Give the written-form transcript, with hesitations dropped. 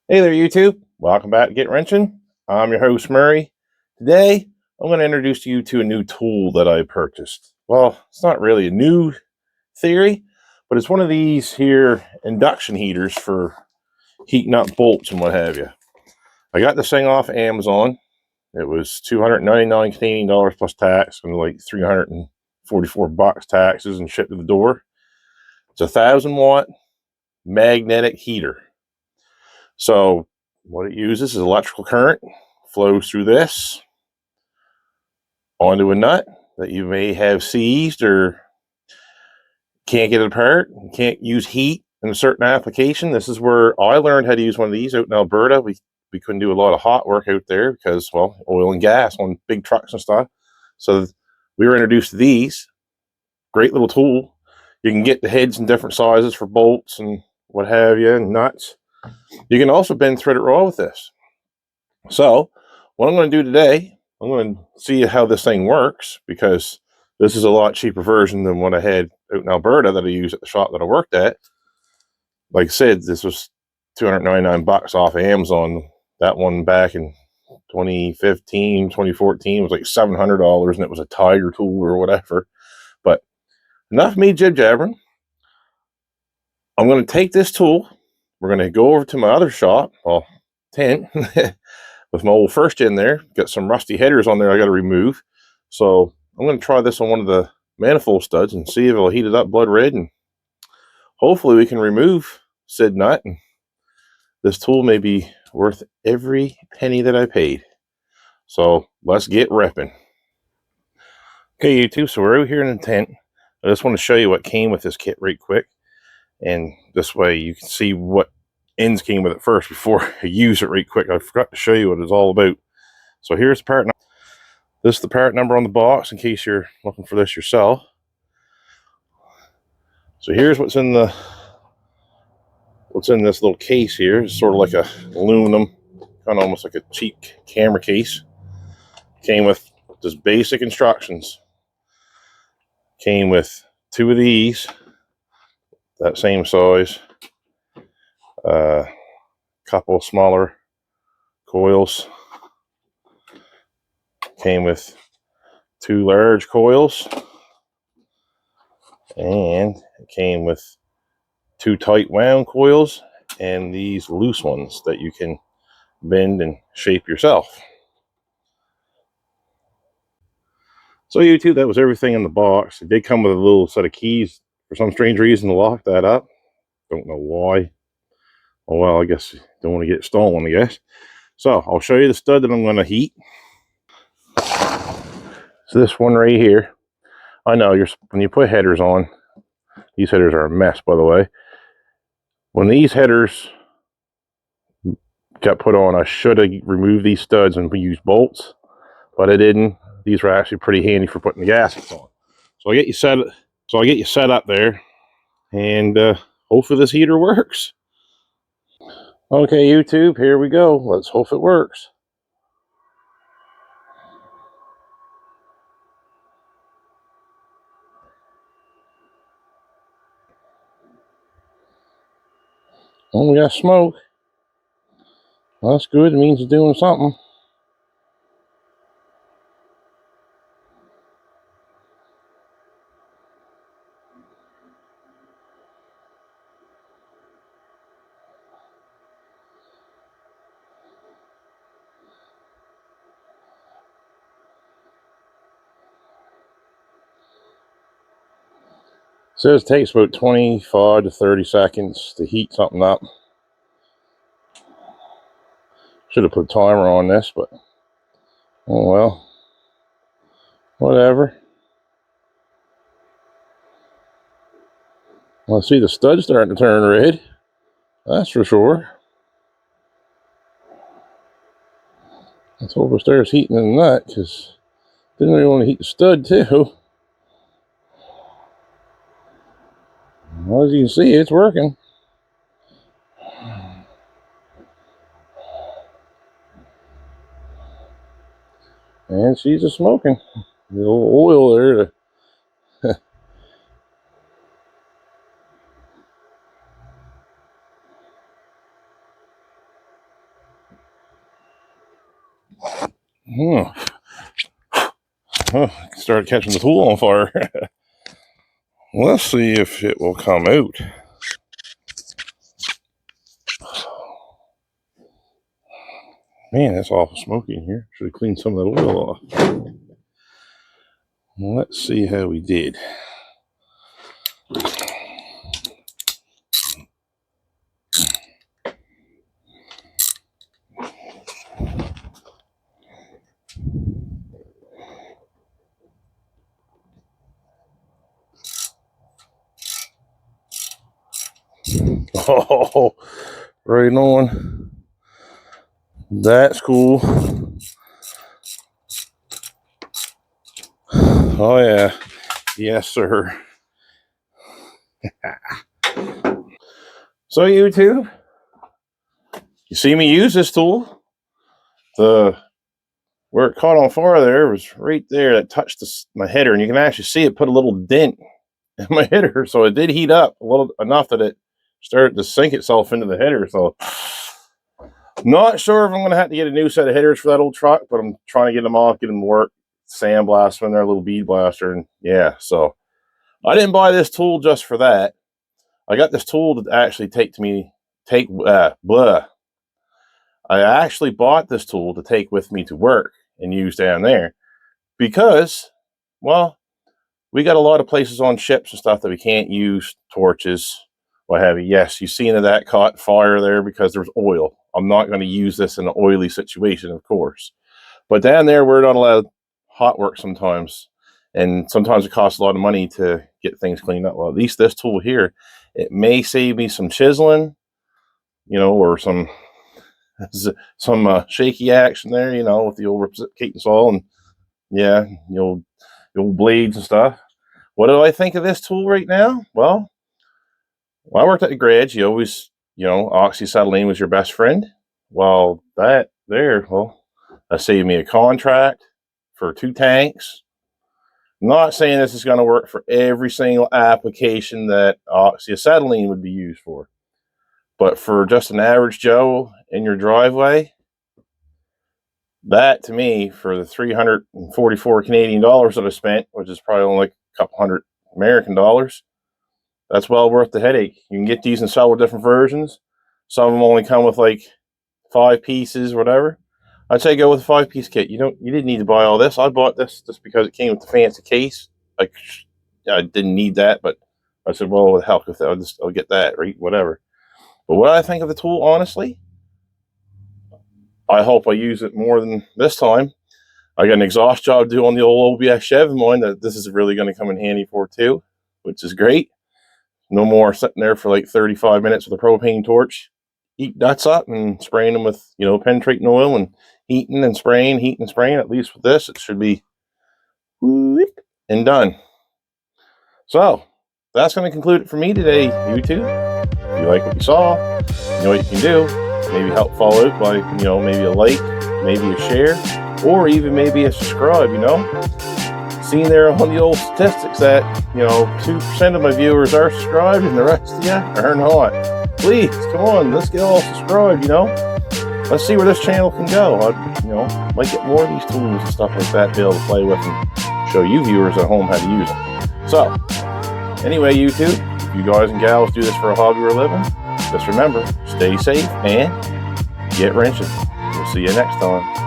Hey there, YouTube. Welcome back to Get Wrenching. I'm your host, Murray. Today, I'm going to introduce you to a new tool that I purchased. Well, it's not really a new theory, but it's one of these here induction heaters for heating up bolts and what have you. I got this thing off Amazon. It was $299 Canadian dollars plus tax and like 344 bucks taxes and shipped to the door. It's a 1,000-watt magnetic heater. So what it uses is electrical current, flows through this onto a nut that you may have seized or can't get it apart, can't use heat in a certain application. This is where I learned how to use one of these out in Alberta. We couldn't do a lot of hot work out there because, well, oil and gas on big trucks and stuff. So we were introduced to these. Great little tool. You can get the heads in different sizes for bolts and what have you, and nuts. You can also bend threaded rod with this. So what I'm going to do today, I'm going to see how this thing works, because this is a lot cheaper version than what I had out in Alberta that I use at the shop that I worked at. Like I said, this was 299 bucks off of Amazon. That one back in 2015, 2014 was like $700, and it was a Tiger tool or whatever. But enough of me jib-jabbering. I'm going to take this tool. We're going to go over to my other shop, well, tent, with my old Frist in there. Got some rusty headers on there I got to remove. So I'm going to try this on one of the manifold studs and see if it'll heat it up blood red, and hopefully we can remove said nut, and this tool may be worth every penny that I paid. So let's get repping. Okay, YouTube, so we're out here in the tent. I just want to show you what came with this kit right quick, and this way you can see what ends came with it first before I use it right quick. I forgot to show you what it's all about. So here's the part number. This is the part number on the box in case you're looking for this yourself. So here's what's in this little case here. It's sort of like a aluminum, kind of almost like a cheap camera case. Came with just basic instructions. Came with two of these, that same size. Couple smaller coils. Came with two large coils, and it came with two tight wound coils and these loose ones that you can bend and shape yourself. So YouTube, that was everything in the box. It did come with a little set of keys for some strange reason to lock that up. Don't know why. Oh well, I guess you don't want to get it stolen, I guess. So I'll show you the stud that I'm going to heat. So this one right here, I know when you put headers on, these headers are a mess, by the way. When these headers got put on, I should have removed these studs and used bolts, but I didn't. These were actually pretty handy for putting the gaskets on. So I get you set up there, and hopefully this heater works. Okay, YouTube, here we go. Let's hope it works. Oh, we got smoke. Well, that's good. It means it's doing something. It says it takes about 25 to 30 seconds to heat something up. Should have put a timer on this, but oh well. Whatever. Well, I see the stud's starting to turn red. That's for sure. Let's hope it starts heating in the nut, because didn't really want to heat the stud too. Well, as you can see, it's working. And she's a smoking. The old oil there to Oh, started catching the tool on fire. Let's see if it will come out. Man, that's awful smoky in here. Should have cleaned some of that oil off. Let's see how we did. Oh, right on. That's cool. Oh yeah. Yes, sir. So YouTube, you see me use this tool. Where it caught on fire there was right there. That touched my header, and you can actually see it put a little dent in my header. So it did heat up a little enough that it started to sink itself into the header. So not sure if I'm going to have to get a new set of headers for that old truck, but I'm trying to get them off, get them to work, sandblast them in there, a little bead blaster, and yeah. So I didn't buy this tool just for that. I got this tool to actually I actually bought this tool to take with me to work and use down there because, well, we got a lot of places on ships and stuff that we can't use torches, what have you. Yes, you've seen that caught fire there because there's oil. I'm not going to use this in an oily situation, of course. But down there, we're not allowed hot work sometimes. And sometimes it costs a lot of money to get things cleaned up. Well, at least this tool here, it may save me some chiseling, or some shaky action there, with the old reciprocating saw and yeah, the old blades and stuff. What do I think of this tool right now? Well, when I worked at the garage, you always, oxyacetylene was your best friend. Well, that saved me a contract for 2 tanks. I'm not saying this is going to work for every single application that oxyacetylene would be used for. But for just an average Joe in your driveway, that to me, for the 344 Canadian dollars that I spent, which is probably only like a couple hundred American dollars, that's well worth the headache. You can get these in several different versions. Some of them only come with like 5 pieces, whatever. I'd say go with a 5-piece kit. You didn't need to buy all this. I bought this just because it came with the fancy case. I didn't need that, but I said, well, what the hell with that? I'll get that, right? Whatever. But what I think of the tool, honestly, I hope I use it more than this time. I got an exhaust job to do on the old OBS Chev of mine that this is really going to come in handy for too, which is great. No more sitting there for like 35 minutes with a propane torch, heat nuts up and spraying them with, penetrating oil and heating and spraying. At least with this, it should be whoop, and done. So that's going to conclude it for me today, YouTube. If you like what you saw, you know what you can do. Maybe help follow it by, maybe a like, maybe a share, or even maybe a subscribe, Seeing there on the old statistics that, 2% of my viewers are subscribed and the rest of you are not. Please, come on, let's get all subscribed, Let's see where this channel can go. I, might get more of these tools and stuff like that to be able to play with and show you viewers at home how to use them. So, anyway, YouTube, if you guys and gals do this for a hobby or a living, just remember, stay safe and get wrenching. We'll see you next time.